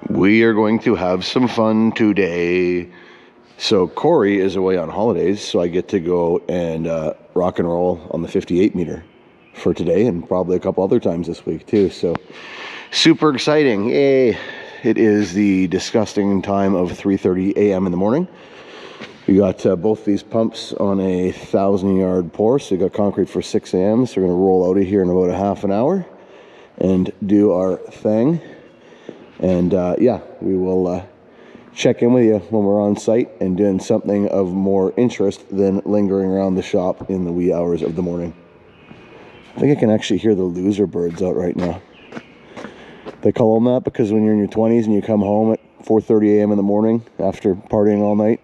We are going to have some fun today. So Corey is away on holidays, so I get to go and rock and roll on the 58 meter for today and probably a couple other times this week too. So super exciting. Yay. It is the disgusting time of 3:30 a.m. in the morning. We got both these pumps on a 1,000-yard pour, so we got concrete for 6 a.m. So we're going to roll out of here in about a half an hour and do our thing. And yeah, we will check in with you when we're on site and doing something of more interest than lingering around the shop in the wee hours of the morning. I think I can actually hear the loser birds out right now. They call them that because when you're in your 20s and you come home at 4:30 a.m. in the morning after partying all night,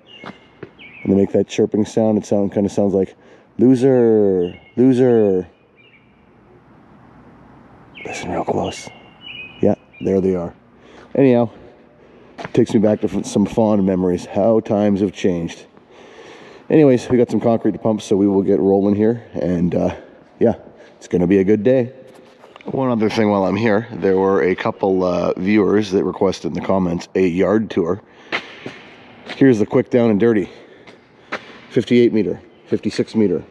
and they make that chirping sound, it kind of sounds like loser, loser. Listen real close. Yeah, there they are. Anyhow, it takes me back to some fond memories. How times have changed. Anyways, we got some concrete to pump, so we will get rolling here. And yeah, it's going to be a good day. One other thing while I'm here, there were a couple viewers that requested in the comments a yard tour. Here's the quick down and dirty. 58 meter, 56 meter,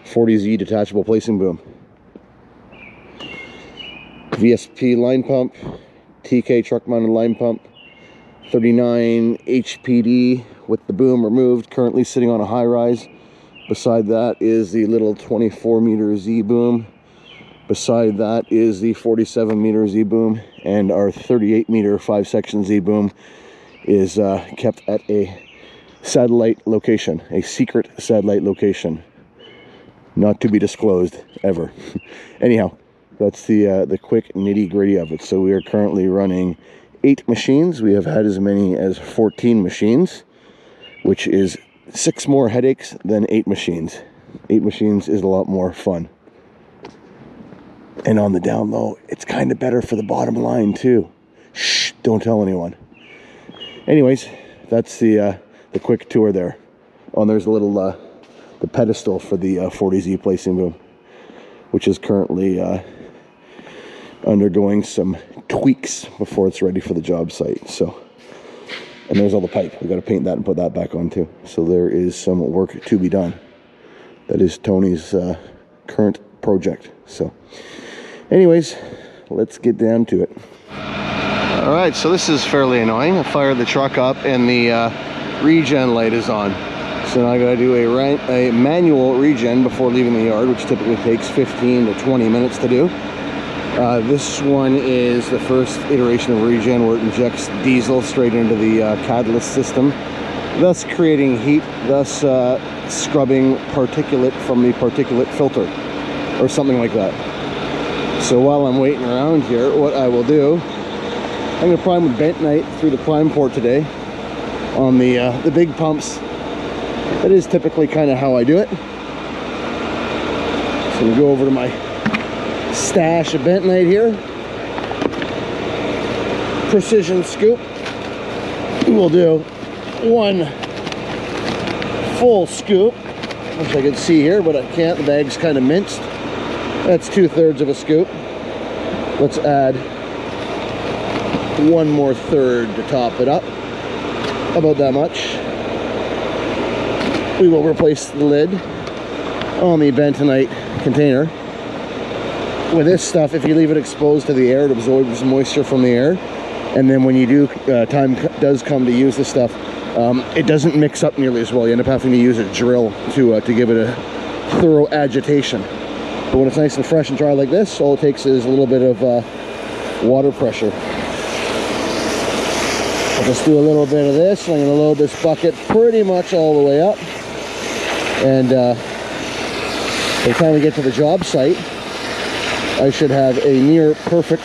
40Z detachable placing boom. VSP line pump, TK truck mounted line pump, 39 HPD with the boom removed, currently sitting on a high rise. Beside that is the little 24 meter Z boom. Beside that is the 47 meter Z boom, and our 38 meter 5-section Z boom is kept at a satellite location, a secret satellite location, not to be disclosed ever. Anyhow, that's the quick nitty gritty of it. So we are currently running 8 machines. We have had as many as 14 machines, which is 6 more headaches than 8 machines. 8 machines is a lot more fun. And on the down low, it's kind of better for the bottom line too. Shh, don't tell anyone. Anyways, that's the quick tour there. Oh, and there's a little the pedestal for the 40Z placing boom, which is currently undergoing some tweaks before it's ready for the job site. So, and there's all the pipe. We got to paint that and put that back on too. So there is some work to be done. That is Tony's current project. So anyways, let's get down to it. All right, so this is fairly annoying. I fired the truck up and the regen light is on. So now I gotta do a manual regen before leaving the yard, which typically takes 15 to 20 minutes to do. This one is the first iteration of regen where it injects diesel straight into the catalyst system, thus creating heat, thus scrubbing particulate from the particulate filter, or something like that. So while I'm waiting around here, what I will do, I'm going to prime with bentonite through the prime port today on the big pumps. That is typically kind of how I do it. So I'm going to go over to my stash of bentonite here. Precision scoop. We'll do 1 full scoop, which I can see here, but I can't. The bag's kind of minced. That's 2/3 of a scoop. Let's add 1 more third to top it up. About that much. We will replace the lid on the bentonite container. With this stuff, if you leave it exposed to the air, it absorbs moisture from the air. And then when you do, time does come to use this stuff, it doesn't mix up nearly as well. You end up having to use a drill to give it a thorough agitation. But when it's nice and fresh and dry like this, all it takes is a little bit of water pressure. I'll just do a little bit of this, and I'm going to load this bucket pretty much all the way up. And by the time we get to the job site, I should have a near perfect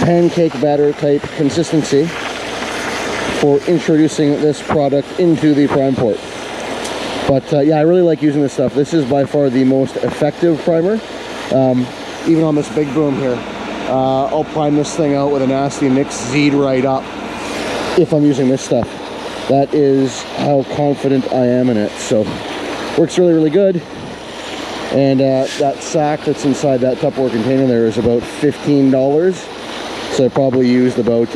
pancake batter type consistency for introducing this product into the prime port. But yeah, I really like using this stuff. This is by far the most effective primer. Even on this big boom here, I'll prime this thing out with a nasty mix, Z'd right up if I'm using this stuff. That is how confident I am in it. So works really, really good. And that sack that's inside that Tupperware container there is about $15. So I probably used about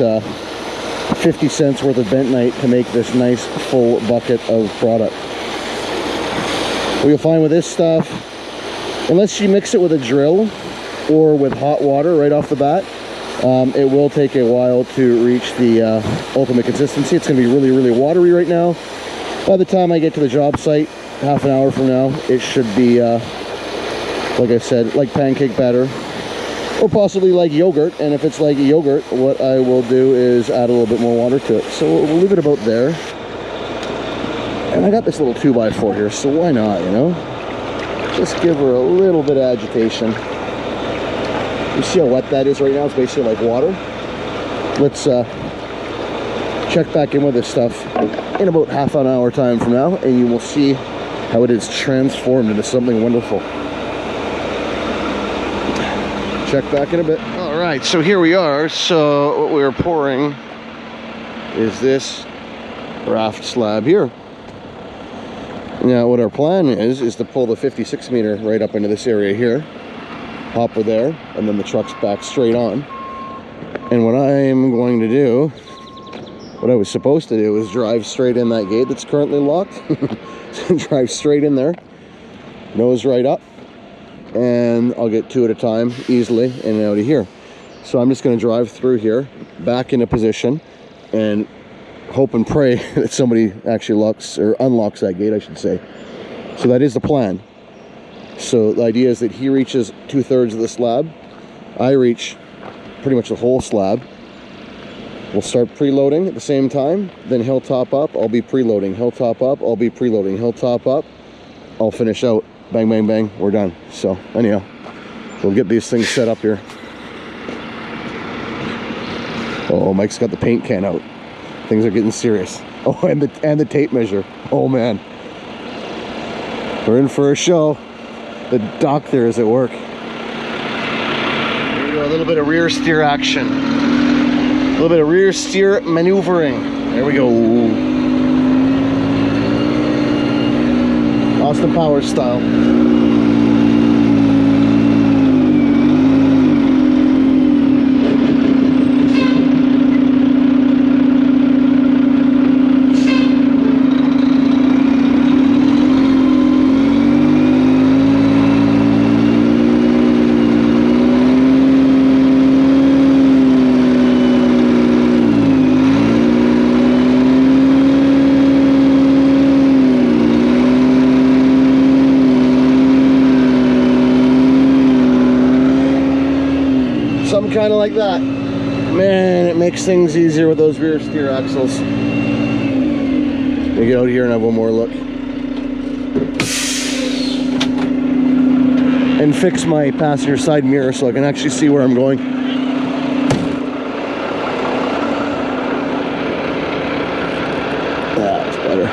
50 cents worth of bentonite to make this nice full bucket of product. What you'll find with this stuff, unless you mix it with a drill or with hot water right off the bat, it will take a while to reach the ultimate consistency. It's going to be really, really watery right now. By the time I get to the job site, half an hour from now, it should be, like I said, like pancake batter, or possibly like yogurt. And if it's like yogurt, what I will do is add a little bit more water to it. So we'll leave it about there. And I got this little 2x4 here, so why not, you know? Just give her a little bit of agitation. You see how wet that is right now? It's basically like water. Let's check back in with this stuff in about half an hour time from now, and you will see how it is transformed into something wonderful. Check back in a bit. All right, so here we are. So what we're pouring is this raft slab here. Now what our plan is to pull the 56 meter right up into this area here, hopper there, and then the truck's back straight on. And what I am going to do, what I was supposed to do, is drive straight in that gate that's currently locked. Drive straight in there, nose right up, and I'll get two at a time easily in and out of here. So I'm just going to drive through here, back into position, and hope and pray that somebody actually locks or unlocks that gate, I should say. So that is the plan. So the idea is that he reaches 2/3 of the slab, I reach pretty much the whole slab. We'll start preloading at the same time, then he'll top up, I'll be preloading, he'll top up, I'll be preloading, he'll top up, I'll finish out. Bang, bang, bang, we're done. So anyhow, we'll get these things set up here. Oh, Mike's got the paint can out. Things are getting serious. Oh, and the tape measure. Oh man, we're in for a show. The doctor is at work. Here we go, a little bit of rear steer action. A little bit of rear steer maneuvering. There we go. Austin Powers style. Kind of like that. Man, it makes things easier with those rear steer axles. Let me get out here and have one more look. And fix my passenger side mirror so I can actually see where I'm going. That's better.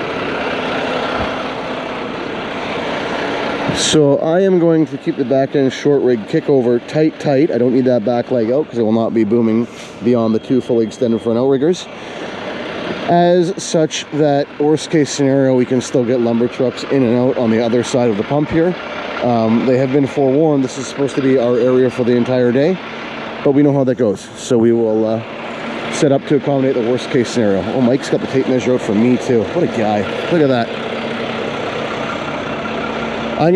So I am going to keep the back end short rig kickover tight. I don't need that back leg out because it will not be booming beyond the two fully extended front outriggers. As such that worst case scenario, we can still get lumber trucks in and out on the other side of the pump here. They have been forewarned this is supposed to be our area for the entire day, but we know how that goes. So we will set up to accommodate the worst case scenario. Oh, Mike's got the tape measure out for me too. What a guy. Look at that. I'm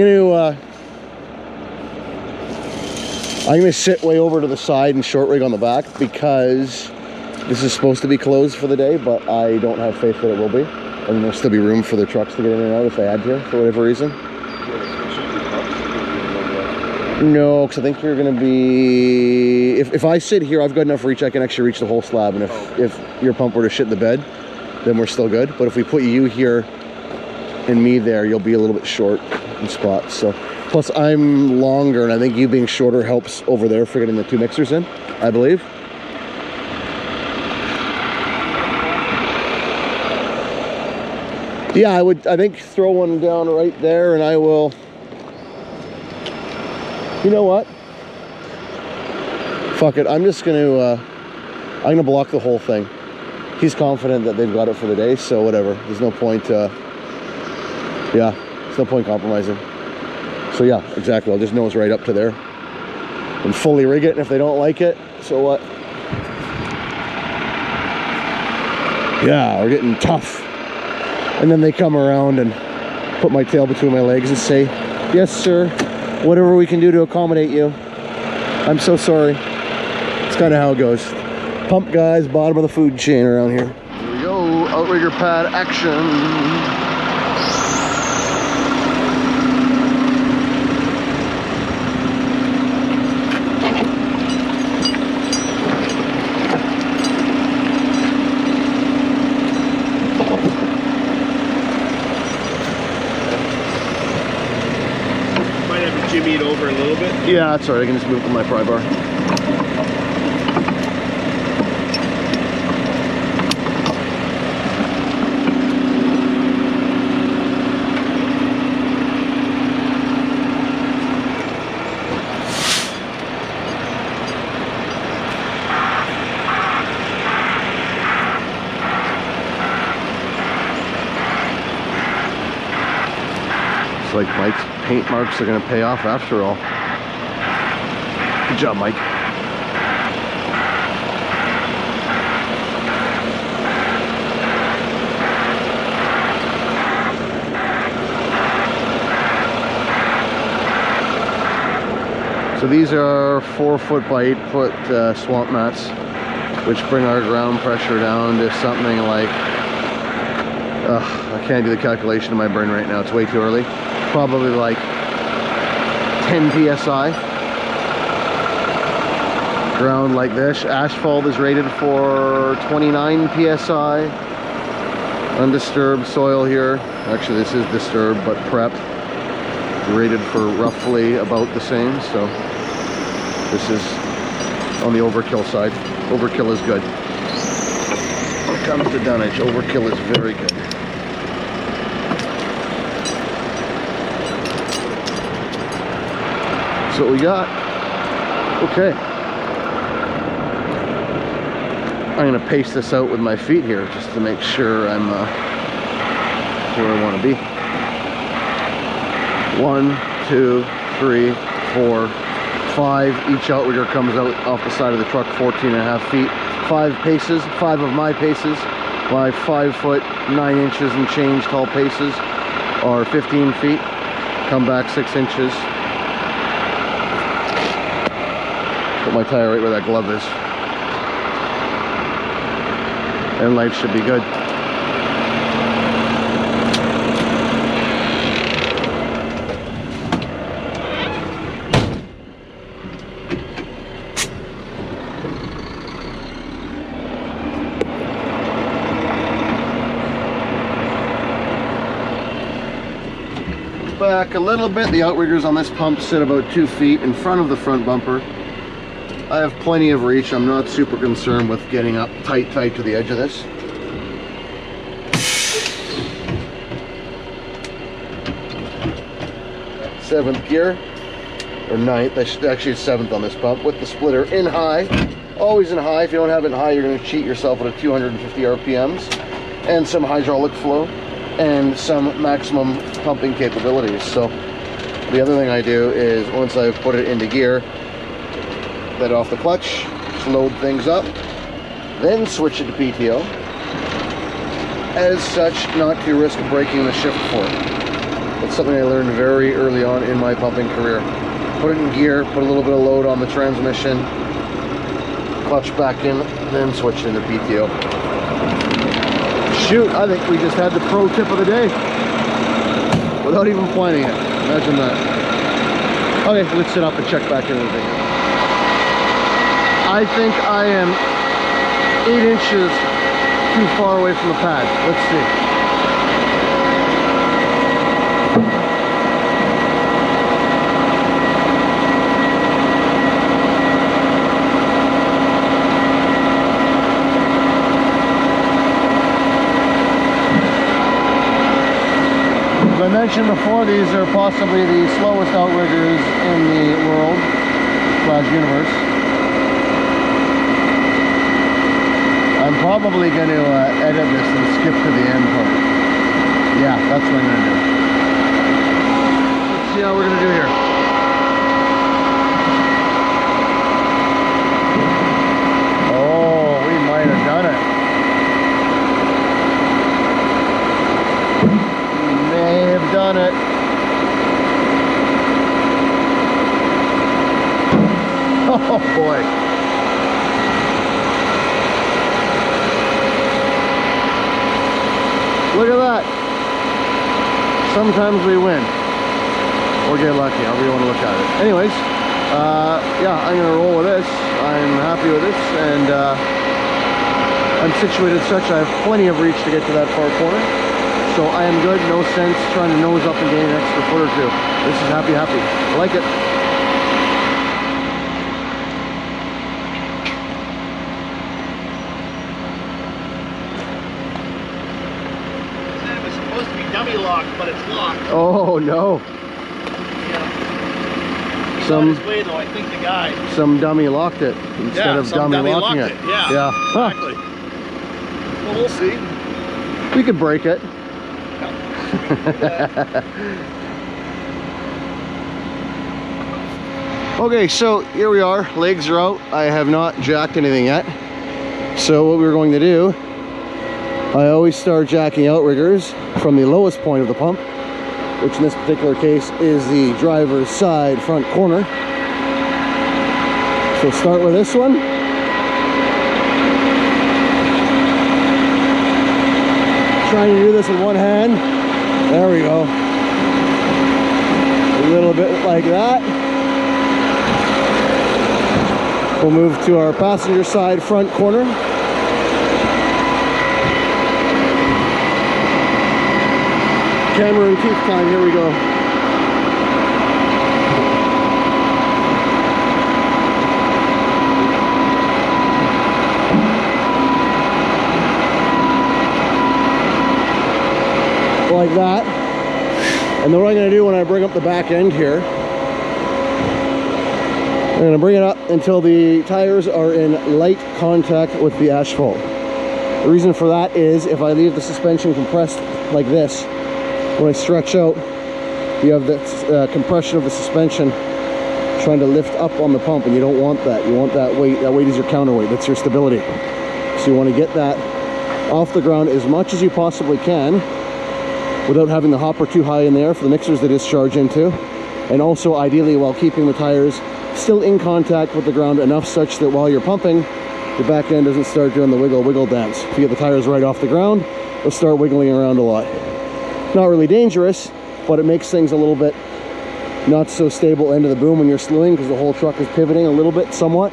gonna sit way over to the side and short rig on the back because this is supposed to be closed for the day, but I don't have faith that it will be. I mean, there'll still be room for the trucks to get in and out if they had to, for whatever reason. No, because I think you're gonna be, if I sit here, I've got enough reach, I can actually reach the whole slab, and if your pump were to shit the bed, then we're still good. But if we put you here and me there, you'll be a little bit short in spots. So plus I'm longer, and I think you being shorter helps over there for getting the two mixers in, I believe. Yeah, I think throw one down right there, and I will, you know what, fuck it, I'm gonna block the whole thing. He's confident that they've got it for the day, so whatever, there's no point yeah, there's no point compromising. So yeah, exactly, I'll just nose right up to there and fully rig it, and if they don't like it, so what? Yeah, we're getting tough. And then they come around and put my tail between my legs and say, yes, sir, whatever we can do to accommodate you. I'm so sorry. It's kind of how it goes. Pump guys, bottom of the food chain around here. Here we go, outrigger pad action. Jimmy it over a little bit? Yeah, that's all right. I can just move to my pry bar. It's like Mike's paint marks are going to pay off after all. Good job, Mike. So these are 4 foot by 8 foot swamp mats, which bring our ground pressure down to something like, I can't do the calculation in my brain right now, it's way too early. Probably like 10 psi. Ground like this. Asphalt is rated for 29 psi. Undisturbed soil here. Actually, this is disturbed but prepped. Rated for roughly about the same. So this is on the overkill side. Overkill is good. When it comes to dunnage, overkill is very good. That's what we got. Okay. I'm going to pace this out with my feet here just to make sure I'm where I want to be. 1, 2, 3, 4, 5. Each outrigger comes out off the side of the truck 14.5 feet. 5 paces, 5 of my paces. My 5 foot 9 inches and change tall paces are 15 feet. Come back 6 inches. Put my tire right where that glove is. And life should be good. Back a little bit. The outriggers on this pump sit about 2 feet in front of the front bumper. I have plenty of reach. I'm not super concerned with getting up tight to the edge of this. Seventh gear, or ninth. Actually, it's 7th on this pump with the splitter in high. Always in high. If you don't have it in high, you're going to cheat yourself at a 250 RPMs and some hydraulic flow and some maximum pumping capabilities. So the other thing I do is once I've put it into gear, let off the clutch, load things up, then switch it to PTO. As such, not to risk breaking the shift fork. That's something I learned very early on in my pumping career. Put it in gear, put a little bit of load on the transmission, clutch back in, then switch it into PTO. Shoot, I think we just had the pro tip of the day without even planning it. Imagine that. Okay, let's sit up and check back in with it. I think I am 8 inches too far away from the pad. Let's see. As I mentioned before, these are possibly the slowest outriggers in the world / universe. I'm probably going to edit this and skip to the end part. Yeah, that's what I'm going to do. Let's see how we're going to do here. Oh, we might have done it. Look at that. Sometimes we win. Or get lucky, however you want to look at it. Anyways, yeah, I'm going to roll with this. I'm happy with this, and I'm situated such I have plenty of reach to get to that far corner. So I am good, no sense trying to nose up and gain an extra foot or two. This is happy, happy. I like it. It was supposed to be dummy locked, but it's locked. Oh no. Yeah. Some on his way though, I think the guy. Some dummy locked it instead of dummy locking it. Yeah. Yeah. Exactly. Well, we'll see. We could break it. Okay, so here we are, legs are out. I have not jacked anything yet. So what we're going to do, I always start jacking outriggers from the lowest point of the pump, which in this particular case is the driver's side front corner. So start with this one. Trying to do this with one hand. There we go. A little bit like that. We'll move to our passenger side front corner. Camera and teeth time, here we go. Like that. And then what I'm going to do when I bring up the back end here, I'm going to bring it up until the tires are in light contact with the asphalt. The reason for that is if I leave the suspension compressed like this, when I stretch out, you have the compression of the suspension trying to lift up on the pump, and you don't want that. You want that weight. That weight is your counterweight. That's your stability. So you want to get that off the ground as much as you possibly can without having the hopper too high in there for the mixers to discharge into, and also ideally while keeping the tires still in contact with the ground enough such that while you're pumping, the back end doesn't start doing the wiggle dance. If you get the tires right off the ground, they'll start wiggling around a lot. Not really dangerous, but it makes things a little bit not so stable end of the boom when you're slewing, because the whole truck is pivoting a little bit somewhat,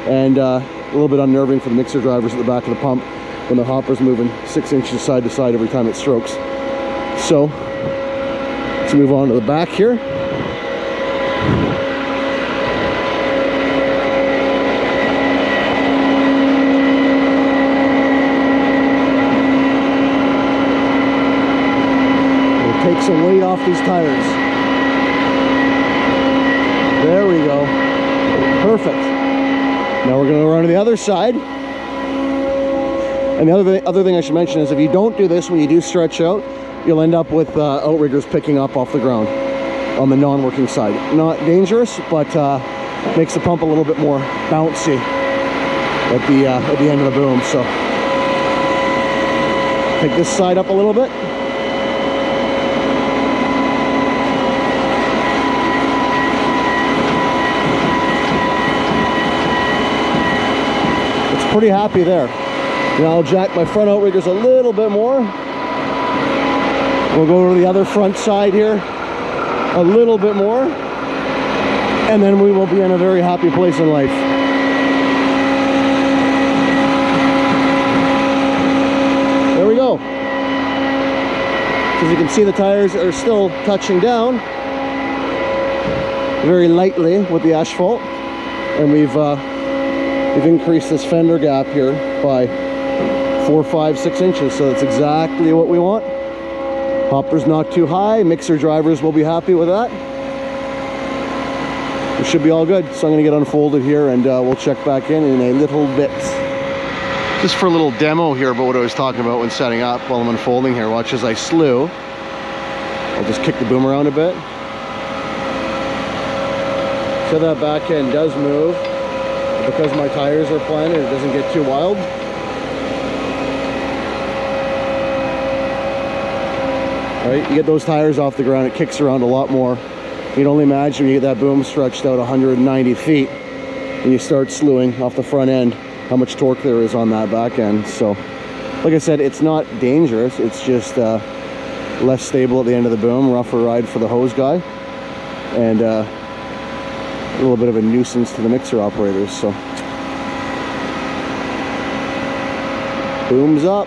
and a little bit unnerving for the mixer drivers at the back of the pump when the hopper's moving 6 inches side to side every time it strokes. So let's move on to the back here. We'll take some weight off these tires. There we go. Perfect. Now we're going to run to the other side. And the other thing I should mention is if you don't do this when you do stretch out, you'll end up with outriggers picking up off the ground on the non-working side. Not dangerous, but makes the pump a little bit more bouncy at the end of the boom. So take this side up a little bit. It's pretty happy there. Now I'll jack my front outriggers a little bit more. We'll go to the other front side here a little bit more, and then we will be in a very happy place in life. There we go. So as you can see, the tires are still touching down very lightly with the asphalt, and we've increased this fender gap here by 4, 5, 6 inches, so that's exactly what we want. Hopper's not too high. Mixer drivers will be happy with that. It should be all good. So I'm going to get unfolded here, and we'll check back in a little bit. Just for a little demo here about what I was talking about when setting up while I'm unfolding here. Watch as I slew. I'll just kick the boom around a bit. So that back end does move. Because my tires are planted, it doesn't get too wild. Right, you get those tires off the ground, it kicks around a lot more. You can only imagine when you get that boom stretched out 190 feet and you start slewing off the front end, how much torque there is on that back end. So Like I said, it's not dangerous. It's just less stable at the end of the boom, rougher ride for the hose guy, and a little bit of a nuisance to the mixer operators. So boom's up.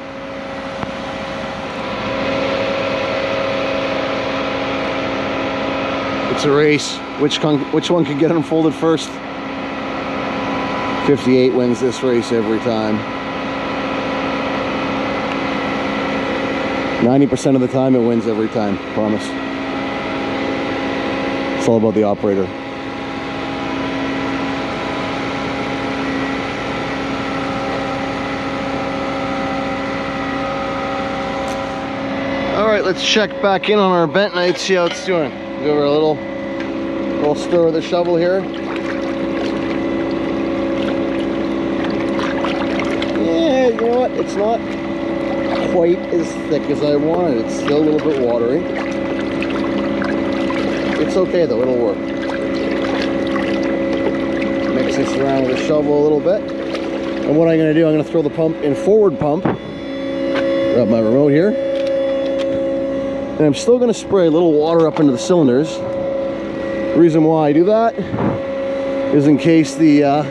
It's a race. Which one can get unfolded first? 58 wins this race every time. 90% of the time it wins every time, promise. It's all about the operator. All right, let's check back in on our bentonite, see how it's doing. Give her a little stir with the shovel here. Yeah, you know what? It's not quite as thick as I wanted. It's still a little bit watery. It's okay though, it'll work. Mix this around with a shovel a little bit. And what I'm gonna do, I'm gonna throw the pump in forward pump. Grab my remote here. And I'm still gonna spray a little water up into the cylinders. The reason why I do that is in case the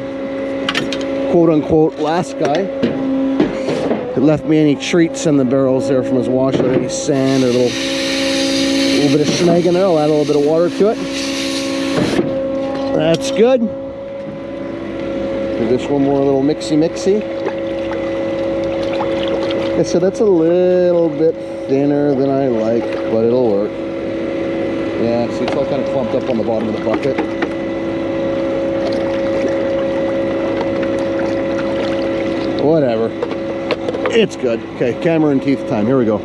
quote-unquote last guy had left me any treats in the barrels there from his washer, any sand or a little bit of snag in there. I'll add a little bit of water to it. That's good. Give this one more little mixy. I said that's a little bit thinner than I like, but it'll work. Yeah, see, it's all kind of clumped up on the bottom of the bucket. Whatever. It's good. Okay, camera and teeth time. Here we go.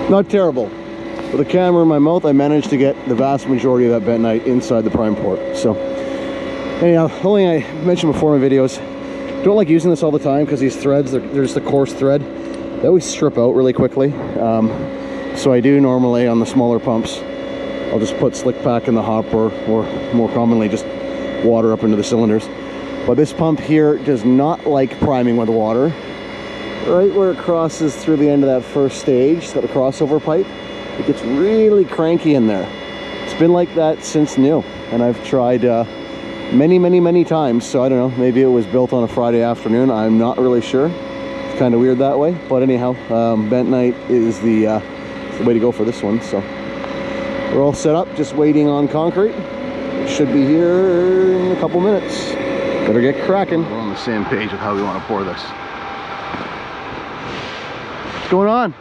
Not terrible. With a camera in my mouth, I managed to get the vast majority of that bentonite inside the prime port. So, anyhow, the only thing I mentioned before in my videos, don't like using this all the time because these threads, they're just a coarse thread. They always strip out really quickly. So I do normally on the smaller pumps, I'll just put slick pack in the hopper, or more commonly just water up into the cylinders. But this pump here does not like priming with water. Right where it crosses through the end of that first stage, it's got the crossover pipe. It gets really cranky in there. It's been like that since new, and I've tried many times. So I don't know, maybe it was built on a Friday afternoon. I'm not really sure. It's kind of weird that way, but anyhow, bentonite is the way to go for this one. So we're all set up, just waiting on concrete. It should be here in a couple minutes. Better get cracking. We're on the same page with how we want to pour this. What's going on?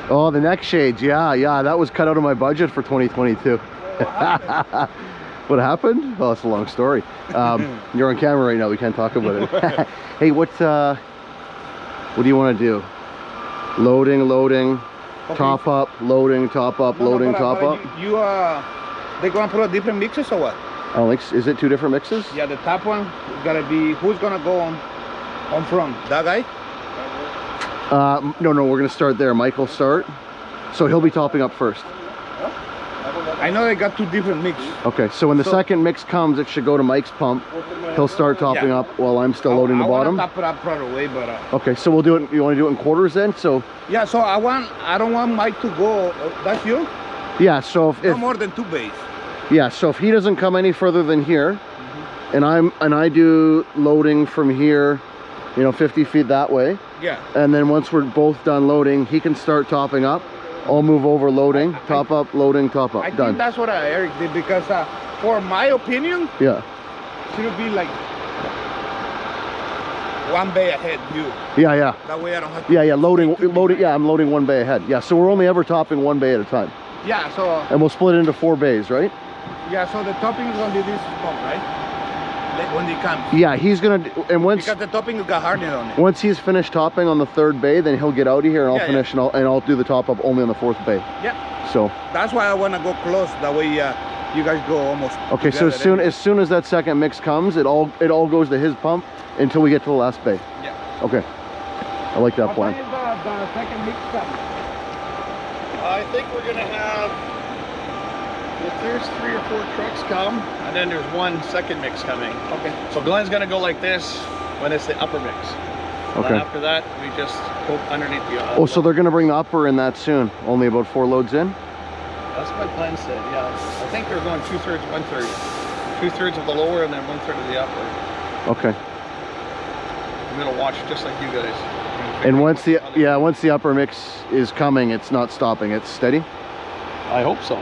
Oh, the neck shades. Yeah, that was cut out of my budget for 2022. What happened? Oh, it's a long story. You're on camera right now, we can't talk about it. Hey, what do you want to do? Loading, okay. Top up, loading, top up, loading, top up. They're gonna put a different mixes or what? I don't think, is it two different mixes? Yeah, the top one is gonna be, who's gonna go on front? That guy? No, we're gonna start there. Mike will start, so he'll be topping up first. I know they got two different mixes. Okay, so when the second mix comes, it should go to Mike's pump. He'll start topping up while I'm still loading the bottom. I want to top it up right away, but okay, so we'll do it. You want to do it in quarters then? So yeah, so I don't want Mike to go. That's you? Yeah, so if no more than 2 bays. Yeah, so if he doesn't come any further than here, and I do loading from here, 50 feet that way. Yeah. And then once we're both done loading, he can start topping up. I'll move over loading, top up, loading, top up. I done. think that's what Eric did, because for my opinion, yeah, it should be like 1 bay ahead you. Yeah. That way I don't have to. Yeah. Loading. Yeah, I'm loading 1 bay ahead. Yeah, so we're only ever topping 1 bay at a time. Yeah. So. And we'll split it into 4 bays, right? Yeah. So the topping is gonna be this pump, right? When he comes. Yeah, he's gonna, and once because the topping got hardened on it. Once he's finished topping on the 3rd bay, then he'll get out of here, and I'll finish, and I'll do the top up only on the 4th bay. Yeah. So that's why I want to go close. That way, you guys go almost. Okay. So as soon as that second mix comes, it all goes to his pump until we get to the last bay. Yeah. Okay. I like that plan. the second mix coming? I think we're gonna have, if there's 3 or 4 trucks come, and then there's 1 second mix coming. Okay. So Glenn's gonna go like this when it's the upper mix. And Okay. then after that, we just go underneath the. Oh, so they're gonna bring the upper in that soon. Only about 4 loads in. That's what Glenn said. Yeah, I think they're going 2/3, 1/3. 2/3 of the lower, and then 1/3 of the upper. Okay. I'm gonna watch just like you guys. And once the upper mix is coming, it's not stopping. It's steady. I hope so.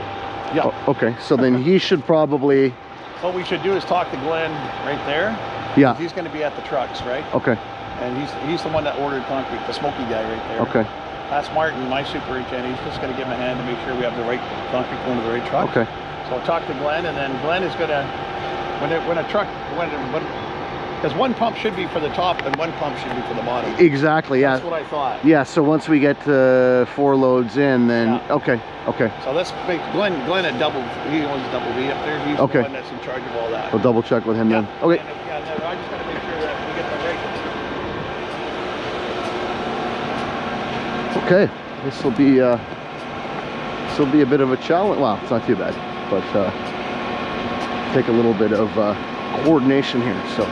Yeah. Oh, okay. So then he should probably. What we should do is talk to Glenn right there. Yeah. He's going to be at the trucks, right? Okay. And he's the one that ordered concrete, the smoky guy right there. Okay. That's Martin, my superintendent. He's just going to give him a hand to make sure we have the right concrete going to the right truck. Okay. So I'll talk to Glenn, and then Glenn is going to, because 1 pump should be for the top and 1 pump should be for the bottom. Exactly. Yeah. That's what I thought. Yeah. So once we get to 4 loads in, then Yeah. okay. Okay. So let's make Glenn at double. He owns double V up there. He's Okay. the one that's in charge of all that. We'll double check with him then. Okay. And, yeah, I just got to make sure that we get the right. Okay. This will be a bit of a challenge. Well, it's not too bad, but take a little bit of coordination here. So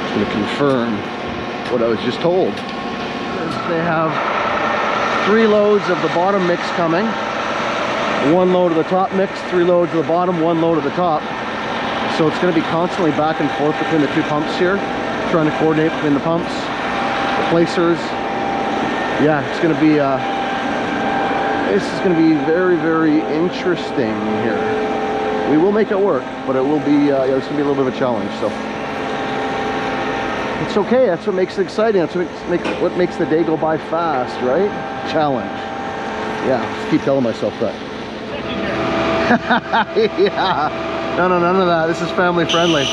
I'm going to confirm what I was just told. They have 3 loads of the bottom mix coming, 1 load of the top mix, 3 loads of the bottom, 1 load of the top. So it's going to be constantly back and forth between the 2 pumps here, trying to coordinate between the pumps, the placers. Yeah, it's going to be this is going to be very, very interesting here. We will make it work, but it will be yeah, it's going to be a little bit of a challenge. So it's okay. That's what makes it exciting. That's what makes the day go by fast, right? Challenge. Yeah, just keep telling myself that. Yeah. No, none of that. This is family friendly.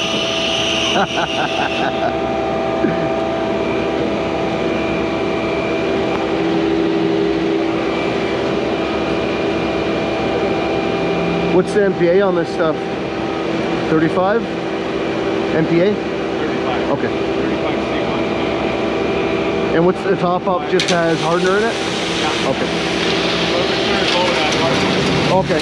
What's the MPA on this stuff? 35? MPA? 35. Okay. 35 C1. And what's the top up? Just has hardener in it? Yeah. Okay. So Okay.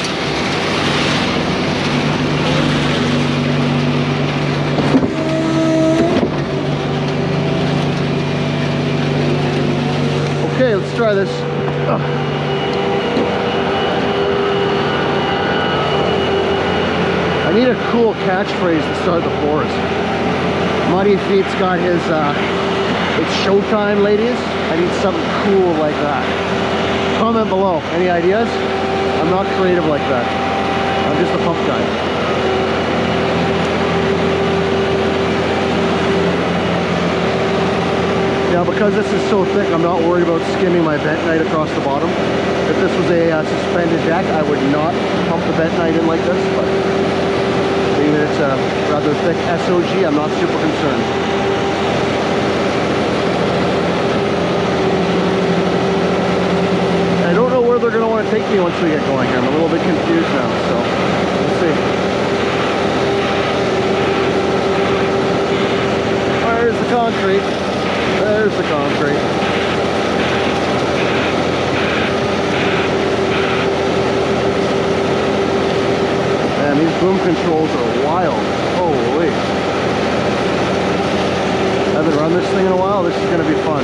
Okay, let's try this. I need a cool catchphrase to start the forest. Muddy Feet's got his, it's showtime, ladies. I need something cool like that. Comment below. Any ideas? I'm not creative like that. I'm just a pump guy. Now, because this is so thick, I'm not worried about skimming my bentonite across the bottom. If this was a suspended deck, I would not pump the bentonite in like this, but being that it's a rather thick SOG, I'm not super concerned. I don't know where they're going to want to take me once we get going here. I'm a little bit confused now, so we'll see. There's the concrete. There's the concrete. Man, these boom controls are wild. Holy. I haven't run this thing in a while. This is going to be fun.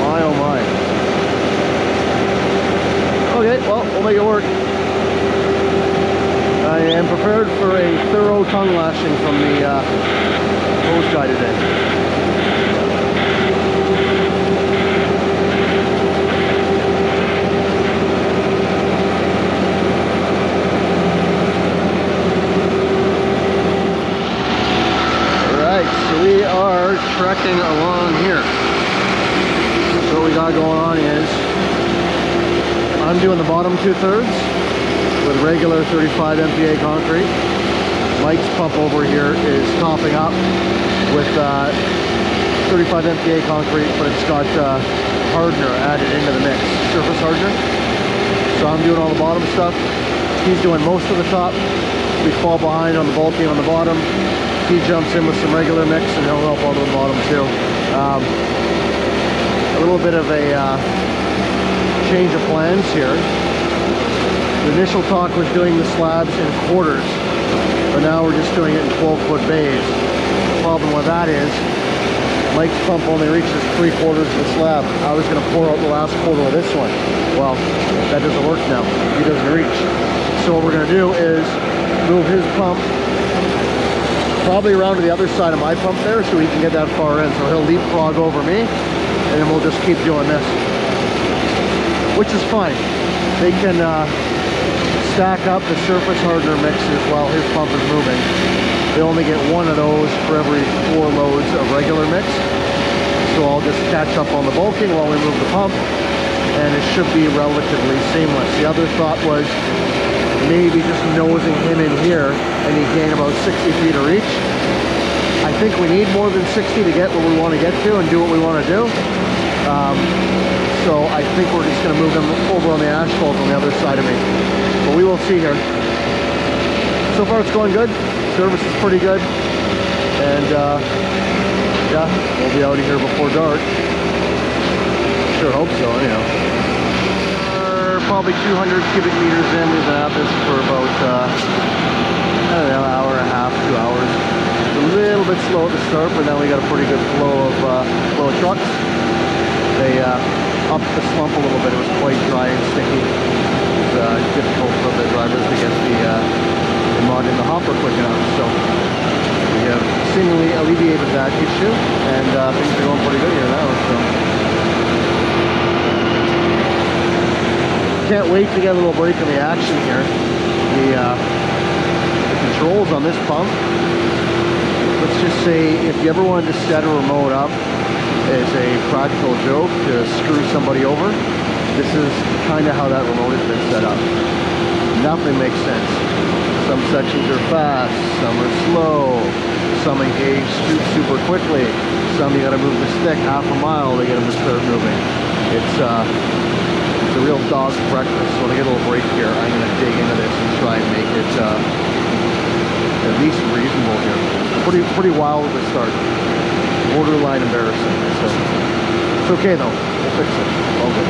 My oh my. Okay, well, we'll make it work. I am prepared for a thorough tongue lashing from the hose guy today. We are trekking along here. So what we got going on is I'm doing the bottom 2/3 with regular 35 MPA concrete. Mike's pump over here is topping up with 35 MPA concrete, but it's got hardener added into the mix, surface hardener. So I'm doing all the bottom stuff. He's doing most of the top. We fall behind on the bulking on the bottom. he jumps in with some regular mix and he'll help out on the bottom too. A little bit of a change of plans here. The initial talk was doing the slabs in quarters, but now we're just doing it in 12-foot bays. The problem with that is Mike's pump only reaches 3/4 of the slab. I was going to pour out the last quarter of this one. Well, that doesn't work now. He doesn't reach. So what we're going to do is move his pump probably around to the other side of my pump there so he can get that far in. So he'll leapfrog over me, and then we'll just keep doing this, which is fine. They can stack up the surface hardener mixes while his pump is moving. They only get one of those for every 4 loads of regular mix. So I'll just catch up on the bulking while we move the pump, and it should be relatively seamless. The other thought was maybe just nosing him in here and he gain about 60 feet of reach. I think we need more than 60 to get where we want to get to and do what we want to do. So I think we're just going to move him over on the asphalt on the other side of me. But we will see here. So far it's going good. Service is pretty good. And yeah, we'll be out of here before dark. Sure hope so, anyhow. Probably 200 cubic meters in. We've been at this for about, I don't know, hour and a half, 2 hours. It's a little bit slow at the start, but now we got a pretty good flow of trucks. They upped the slump a little bit. It was quite dry and sticky. It was difficult for the drivers to get the mud in the hopper quick enough. So we have seemingly alleviated that issue, and things are going pretty good here now. So. Can't wait to get a little break in the action here. The controls on this pump, let's just say if you ever wanted to set a remote up as a practical joke to screw somebody over, this is kind of how that remote has been set up. Nothing makes sense. Some sections are fast, some are slow, some engage super quickly, some you gotta move the stick half a mile to get them to start moving. It's a real dog's breakfast. So when I get a little break here, I'm going to dig into this and try and make it at least reasonable here. Pretty wild at the start. Borderline embarrassing. So it's okay though. We'll fix it. All good.